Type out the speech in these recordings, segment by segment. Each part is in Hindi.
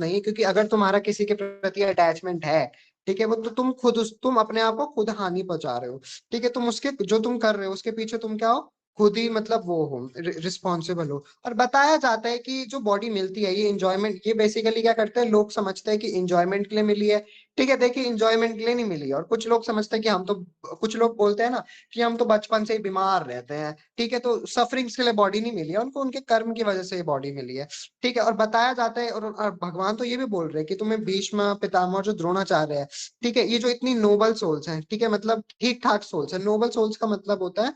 नहीं है, क्योंकि अगर तुम्हारा किसी के प्रति अटैचमेंट है, ठीक है, वो तो तुम अपने आप को खुद हानि पहुंचा रहे हो। ठीक है, तुम उसके जो तुम कर रहे हो उसके पीछे तुम क्या हो, खुद ही मतलब वो हो, रिस्पॉन्सिबल हो। और बताया जाता है कि जो बॉडी मिलती है ये इंजॉयमेंट, ये बेसिकली क्या करते हैं, लोग समझते हैं कि इंजॉयमेंट के लिए मिली है। ठीक है, देखिए इंजॉयमेंट के लिए नहीं मिली है। और कुछ लोग समझते हैं कि हम तो, कुछ लोग बोलते हैं ना कि हम तो बचपन से ही बीमार रहते हैं, ठीक है, तो सफरिंग्स के लिए बॉडी नहीं मिली है उनको, उनके कर्म की वजह से ये बॉडी मिली है। ठीक है, और बताया जाता है, और भगवान तो ये भी बोल रहे हैं कि तुम्हें भीष्म पितामह और जो द्रोणाचार्य है, ठीक है, ये जो इतनी नोबल सोल्स हैं, ठीक है, मतलब ठीक ठाक सोल्स है। नोबल सोल्स का मतलब होता है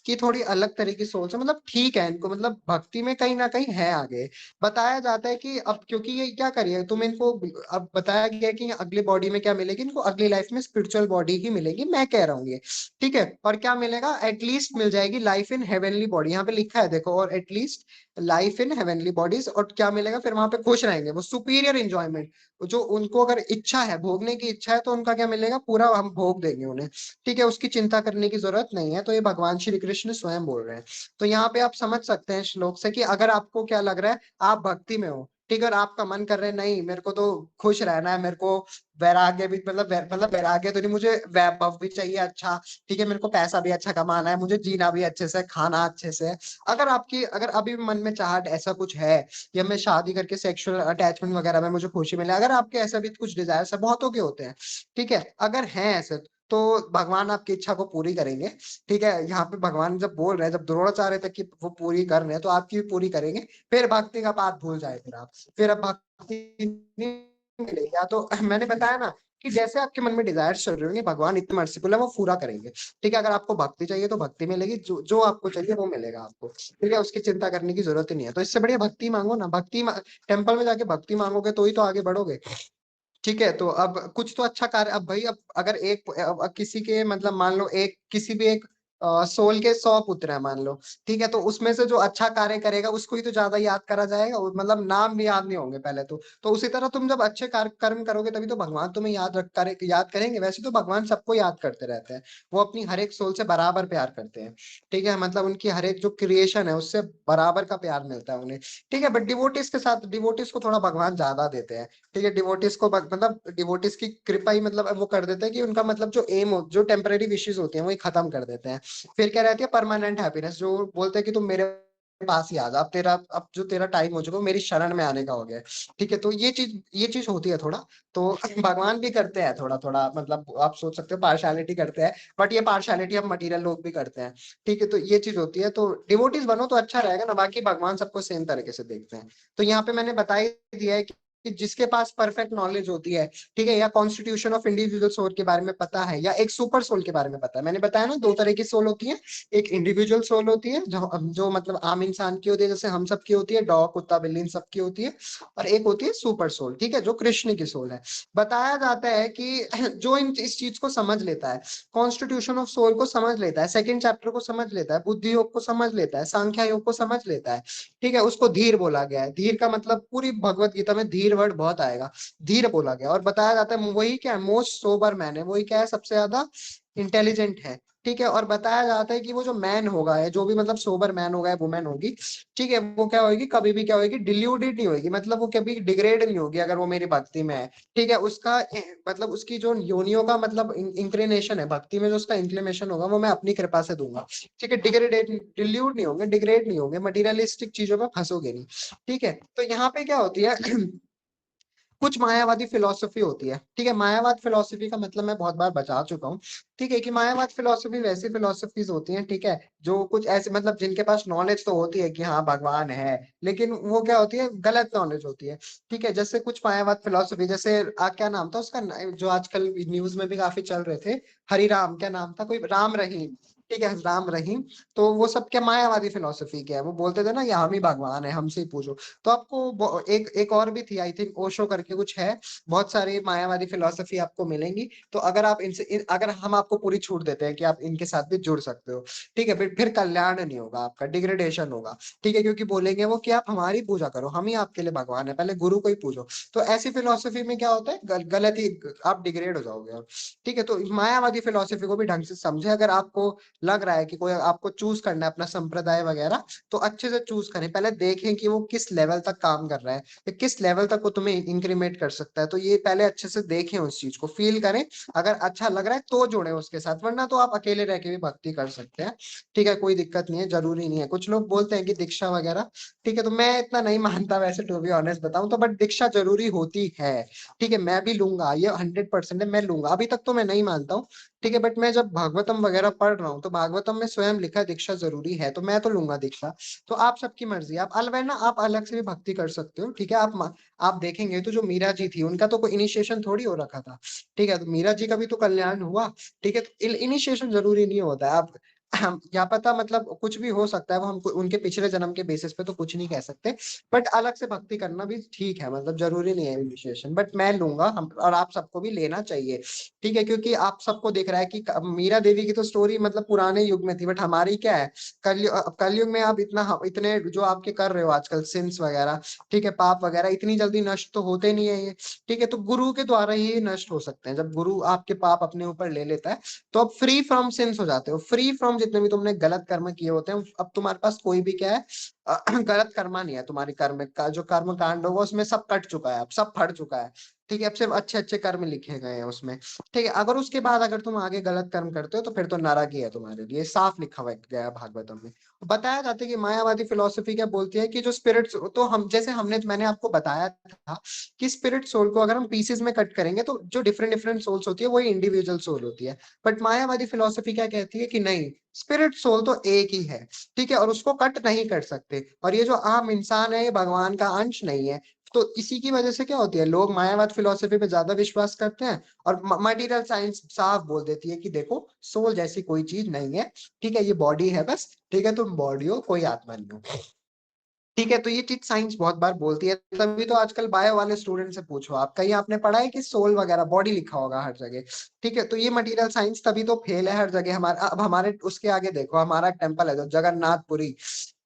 कि थोड़ी अलग तरह की सोच है, मतलब ठीक है इनको, मतलब भक्ति में कहीं ना कहीं है आगे। बताया जाता है कि अब क्योंकि ये क्या करिए तुम इनको, अब बताया गया है कि अगली बॉडी में क्या मिलेगी इनको, अगली लाइफ में स्पिरिचुअल बॉडी ही मिलेगी, मैं कह रहा हूँ ये। ठीक है, और क्या मिलेगा, एटलीस्ट मिल जाएगी लाइफ इन हेवनली बॉडी, यहाँ पे लिखा है देखो, और at least life in heavenly bodies. और क्या मिलेगा फिर, वहां पे खुश रहेंगे वो, सुपीरियर इंजॉयमेंट, जो उनको अगर इच्छा है, भोगने की इच्छा है, तो उनका क्या मिलेगा, पूरा हम भोग देंगे उन्हें। ठीक है, उसकी चिंता करने की जरूरत नहीं है। तो ये भगवान श्री कृष्ण स्वयं बोल रहे हैं। तो यहाँ पे आप समझ सकते हैं श्लोक से कि अगर आपको क्या लग रहा है, आप भक्ति में हो, ठीक है, और आपका मन कर रहा है नहीं मेरे को तो खुश रहना है, मेरे को वैराग्य भी, मतलब वैराग्य तो नहीं, मुझे वैभव भी चाहिए अच्छा, ठीक है, मेरे को पैसा भी अच्छा कमाना है, मुझे जीना भी अच्छे से, खाना अच्छे से। अगर अभी भी मन में चाहत ऐसा कुछ है, या मैं शादी करके सेक्सुअल अटैचमेंट वगैरह में मुझे खुशी मिले, अगर आपके ऐसा भी कुछ डिजायर है, बहुतों के होते हैं, ठीक है, अगर है ऐसे, तो भगवान आपकी इच्छा को पूरी करेंगे। ठीक है, यहाँ पे भगवान जब बोल रहे हैं, जब द्रोणाचार्य तक की वो पूरी कर रहे हैं, तो आपकी भी पूरी करेंगे। फिर भक्ति का पाठ भूल जाए फिर आप, फिर अब भक्ति नहीं मिलेगी। या तो मैंने बताया ना कि जैसे आपके मन में डिजायर चल रही होंगी, भगवान इतने मर्सीफुल है वो पूरा करेंगे। ठीक है, अगर आपको भक्ति चाहिए तो भक्ति मिलेगी, जो जो आपको चाहिए वो मिलेगा आपको। ठीक है, उसकी चिंता करने की जरूरत ही नहीं है। तो इससे बढ़िया भक्ति मांगो ना, टेम्पल में जाके भक्ति मांगोगे तो ही तो आगे बढ़ोगे। ठीक है, तो अब कुछ तो अच्छा कार्य, अब भाई अब अगर अब किसी के मतलब मान लो एक किसी भी एक सोल के 100 पुत्र है मान लो, ठीक है, तो उसमें से जो अच्छा कार्य करेगा उसको ही तो ज्यादा याद करा जाएगा, और मतलब नाम भी याद नहीं होंगे पहले तो उसी तरह तुम जब अच्छे कार्य कर्म करोगे तभी तो भगवान तुम्हें याद करेंगे। वैसे तो भगवान सबको याद करते रहते हैं, वो अपनी हर एक सोल से बराबर प्यार करते हैं। ठीक है, मतलब उनकी हर एक जो क्रिएशन है उससे बराबर का प्यार मिलता है उन्हें। ठीक है, बट डिवोटिस के साथ, डिवोटिस को थोड़ा भगवान ज्यादा देते हैं। ठीक है, डिवोटिस को मतलब डिवोटिस की कृपा ही मतलब वो कर देते हैं कि उनका मतलब जो एम हो, जो टेम्परेरी विशेष होती हैं वो ही खत्म कर देते हैं। फिर क्या रहती है, परमानेंट हैप्पीनेस, जो बोलते हैं कि तुम मेरे पास ही आ जा, अब जो तेरा टाइम हो चुका वो मेरी शरण में आने का हो गया है। ठीक है, तो ये चीज होती है थोड़ा। तो भगवान भी करते हैं थोड़ा थोड़ा, मतलब आप सोच सकते हो पार्शियलिटी करते हैं, बट ये पार्शियलिटी हम मटेरियल लोग भी करते हैं। ठीक है, तो ये चीज होती है। तो डिवोटीज बनो तो अच्छा रहेगा ना, बाकी भगवान सबको सेम तरीके से देखते हैं। तो यहाँ पे मैंने बता ही दिया है कि जिसके पास परफेक्ट नॉलेज होती है, ठीक है, या कॉन्स्टिट्यूशन ऑफ इंडिविजुअल सोल के बारे में पता है, या एक सुपर सोल के बारे में पता है। मैंने बताया ना दो तरह की सोल होती है, एक इंडिविजुअल सोल होती है जो मतलब आम इंसान की होती है, जैसे हम सब की होती है, डॉग कुत्ता बिल्ली इन सब की होती है। और एक होती है सुपर सोल, ठीक है, जो कृष्ण की सोल है। बताया जाता है कि जो इस चीज को समझ लेता है, कॉन्स्टिट्यूशन ऑफ सोल को समझ लेता है, सेकंड चैप्टर को समझ लेता है, बुद्धि योग को समझ लेता है, सांख्या योग को समझ लेता है, ठीक है, उसको धीर बोला गया है। धीर का मतलब पूरी भगवत गीता में धीर वर्ड बहुत आएगा, धीर बोला गया। और बताया जाता है वही क्या है, मोस्ट सोबर मैन है, वही क्या है, सबसे ज्यादा इंटेलिजेंट है। ठीक है, और बताया जाता है कि वो जो मैन होगा, है जो भी मतलब सोबर मैन होगा, वुमेन होगी, ठीक है, वो क्या होगी, कभी भी क्या होगी, डिल्यूटेड नहीं होगी, मतलब वो कभी डिग्रेड नहीं होगी अगर वो मेरी भक्ति में है। ठीक है, उसका मतलब उसकी जो योनियों का मतलब इंक्लिनेशन है, भक्ति में जो उसका इंक्लिनेशन होगा वो मैं अपनी कृपा से दूंगा। ठीक है, डिग्रेडेड डिल्यूट नहीं होंगे, डिग्रेड नहीं होंगे, मटीरियलिस्टिक चीजों में फंसोगे नहीं। ठीक है, तो यहाँ पे क्या होती है कुछ मायावादी फिलोसफी होती है। ठीक है, मायावाद फिलोसफी का मतलब मैं बहुत बार बता चुका हूँ। ठीक है, कि मायावाद फिलोसफी वैसी फिलोसफीज होती हैं, ठीक है, जो कुछ ऐसे मतलब जिनके पास नॉलेज तो होती है कि हाँ भगवान है, लेकिन वो क्या होती है, गलत नॉलेज होती है। ठीक है, जैसे कुछ मायावाद फिलोसफी, जैसे क्या नाम था उसका, जो आजकल न्यूज में भी काफी चल रहे थे, हरिराम, क्या नाम था, कोई राम रहीम। ठीक है, राम रहीम। तो वो सब क्या मायावादी फिलोसफी के है, वो बोलते थे ना ये हम ही भगवान है, हमसे ही पूछो। तो आपको एक और भी थी, आई थिंक ओशो करके कुछ है, बहुत सारी मायावादी फिलोसफी आपको मिलेंगी। तो अगर आप अगर हम आपको पूरी छूट देते हैं कि आप इनके साथ भी जुड़ सकते हो, ठीक है, फिर कल्याण नहीं होगा आपका, डिग्रेडेशन होगा। ठीक है, क्योंकि बोलेंगे वो कि आप हमारी पूजा करो, हम ही आपके लिए भगवान है, पहले गुरु को ही पूजो। तो ऐसी फिलोसफी में क्या होता है, गलत ही, आप डिग्रेड हो जाओगे। और ठीक है, तो मायावादी फिलोसफी को भी ढंग से समझे। अगर आपको लग रहा है कि कोई आपको चूज करना है अपना संप्रदाय वगैरह, तो अच्छे से चूज करें, पहले देखें कि वो किस लेवल तक काम कर रहा है या किस लेवल तक वो तुम्हें इंक्रीमेंट कर सकता है। तो ये पहले अच्छे से देखें, उस चीज को फील करें, अगर अच्छा लग रहा है तो जुड़े उसके साथ, वरना तो आप अकेले रह के भी भक्ति कर सकते हैं। ठीक है, कोई दिक्कत नहीं है, जरूरी नहीं है। कुछ लोग बोलते हैं कि दीक्षा वगैरह, ठीक है, तो मैं इतना नहीं मानता वैसे, टू बी ऑनेस्ट बताऊं तो, बट दीक्षा जरूरी होती है। ठीक है, मैं भी लूंगा, ये 100% है, मैं लूंगा। अभी तक तो मैं नहीं मानता हूँ, ठीक है, बट मैं जब भागवतम वगैरह पढ़ रहा हूँ तो भागवतम में स्वयं लिखा है दीक्षा जरूरी है, तो मैं तो लूंगा दीक्षा। तो आप सबकी मर्जी, आप अलवरना आप अलग से भी भक्ति कर सकते हो। ठीक है, आप देखेंगे तो जो मीरा जी थी उनका तो कोई इनिशिएशन थोड़ी हो रखा था। ठीक है, तो मीरा जी का भी तो कल्याण हुआ। ठीक है, तो इनिशिएशन जरूरी नहीं होता है। आप क्या पता, मतलब कुछ भी हो सकता है, वो हम उनके पिछले जन्म के बेसिस पे तो कुछ नहीं कह सकते। बट अलग से भक्ति करना भी ठीक है, मतलब जरूरी नहीं है इनिशिएशन, बट मैं लूंगा, हम और आप सबको भी लेना चाहिए। ठीक है, क्योंकि आप सबको दिख रहा है कि मीरा देवी की तो स्टोरी मतलब पुराने युग में थी, बट हमारी क्या है, कलयुग में आप इतने जो आपके कर रहे हो आजकल सिंस वगैरह, ठीक है, पाप वगैरह इतनी जल्दी नष्ट तो होते नहीं है ये। ठीक है, तो गुरु के द्वारा ही नष्ट हो सकते हैं, जब गुरु आपके पाप अपने ऊपर ले लेता है तो आप फ्री फ्रॉम सिंस हो जाते हो, फ्री फ्रॉम जितने भी तुमने गलत कर्म किए होते हैं, अब तुम्हारे पास कोई भी क्या है, गलत कर्मा नहीं है। तुम्हारी कर्म का जो कर्म कांड होगा उसमें सब कट चुका है, अब सब फट चुका है। ठीक है, अब सिर्फ अच्छे अच्छे कर्म लिखे गए हैं उसमें। ठीक है, अगर उसके बाद अगर तुम आगे गलत कर्म करते हो तो फिर तो नरक ही है तुम्हारे लिए, साफ लिखा हुआ गया है भागवतम में। बताया जाता है कि मायावादी फिलोसफी क्या बोलती है कि जो स्पिरिट्स, तो हम जैसे मैंने आपको बताया था कि स्पिरिट सोल को अगर हम पीसेस में कट करेंगे तो जो डिफरेंट डिफरेंट सोल्स होती है वही इंडिविजुअल सोल होती है। बट मायावादी फिलोसफी क्या कहती है कि नहीं, स्पिरिट सोल तो एक ही है। ठीक है, और उसको कट नहीं कर सकते, और ये जो आम इंसान है ये भगवान का अंश नहीं है। तो इसी की वजह से क्या होती है, लोग मायावाद फिलोसफी पे ज्यादा विश्वास करते हैं, और मटेरियल साइंस साफ बोल देती है कि देखो सोल जैसी कोई चीज नहीं है। ठीक है, ये बॉडी है बस। ठीक है, तुम बॉडी हो, कोई आत्मा नहीं हो। ठीक है, तो ये चीज साइंस बहुत बार बोलती है, तभी तो आजकल बायो वाले स्टूडेंट से पूछो, आप कहीं आपने पढ़ा है कि सोल वगैरह बॉडी लिखा होगा हर जगह। ठीक है, तो ये मटेरियल साइंस तभी तो फेल है हर जगह हमारा। अब हमारे उसके आगे देखो, हमारा टेम्पल है जो जगन्नाथपुरी,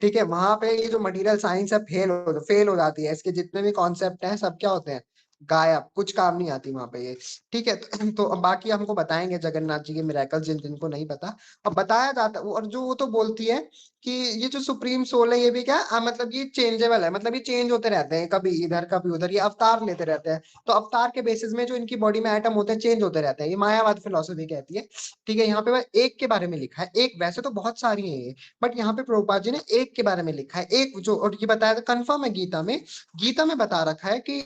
ठीक है, वहां पे ये जो मटेरियल साइंस है फेल हो जाती है, इसके जितने भी कॉन्सेप्ट हैं सब क्या होते हैं, गायब, कुछ काम नहीं आती वहां पे ये। ठीक है, तो अब बाकी हमको बताएंगे जगन्नाथ जी के मिरेकल्स जिन जिनको नहीं पता। अब बताया जाता, और जो वो तो बोलती है कि ये जो सुप्रीम सोल है ये भी क्या मतलब ये चेंजेबल है, मतलब ये चेंज होते रहते हैं, कभी इधर कभी उधर, ये अवतार लेते रहते हैं। तो अवतार के बेसिस में जो इनकी बॉडी में एटम होते हैं चेंज होते रहते हैं, ये मायावाद फिलोसफी कहती है। ठीक है, यहाँ पे वह एक के बारे में लिखा है, एक, वैसे तो बहुत सारी है ये, बट यहाँ पे प्रभुपाद जी ने एक के बारे में लिखा है, एक जो, और ये बताया था कंफर्म है गीता में। गीता में बता रखा है कि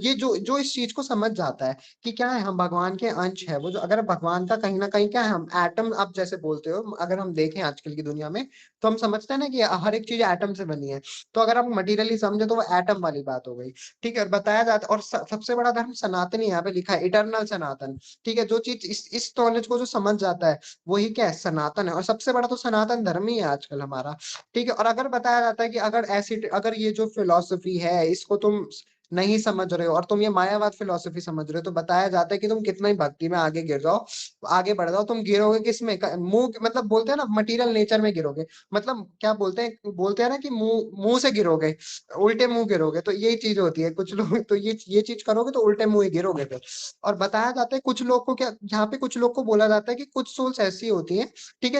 ये जो जो इस चीज को समझ जाता है कि क्या है, हम भगवान के अंश है, वो जो अगर भगवान का कहीं ना कहीं क्या है, हम एटम, आप जैसे बोलते हो, अगर हम देखें आजकल की दुनिया में तो हम समझते हैं ना कि हर एक चीज एटम से बनी है। तो अगर आप मटेरियली समझे तो वो एटम वाली बात हो गई। ठीक है, और बताया जाता, और सबसे बड़ा धर्म सनातन ही यहाँ पे लिखा है, इटरनल सनातन। ठीक है, जो चीज इस नॉलेज को जो समझ जाता है वही क्या है, सनातन है, और सबसे बड़ा तो सनातन धर्म ही है आजकल हमारा। ठीक है, और अगर बताया जाता है कि अगर ये जो फिलोसफी है इसको तुम नहीं समझ रहे हो और तुम ये मायावाद फिलोसफी समझ रहे हो, तो बताया जाता है कि तुम कितना ही भक्ति में आगे गिर जाओ, आगे बढ़ जाओ, तुम गिरोगे किसमें, मुंह, मतलब बोलते हैं ना मटीरियल नेचर में गिरोगे। मतलब क्या बोलते हैं ना कि मुंह मुंह से गिरोगे, उल्टे मुंह गिरोगे, तो यही चीज होती है कुछ लोग, तो ये चीज करोगे तो उल्टे मुंह ही गिरोगे फिर। और बताया जाता है कुछ लोग को क्या, यहाँ पे कुछ लोग को बोला जाता है कि कुछ सोल्स ऐसी होती हैं, ठीक है,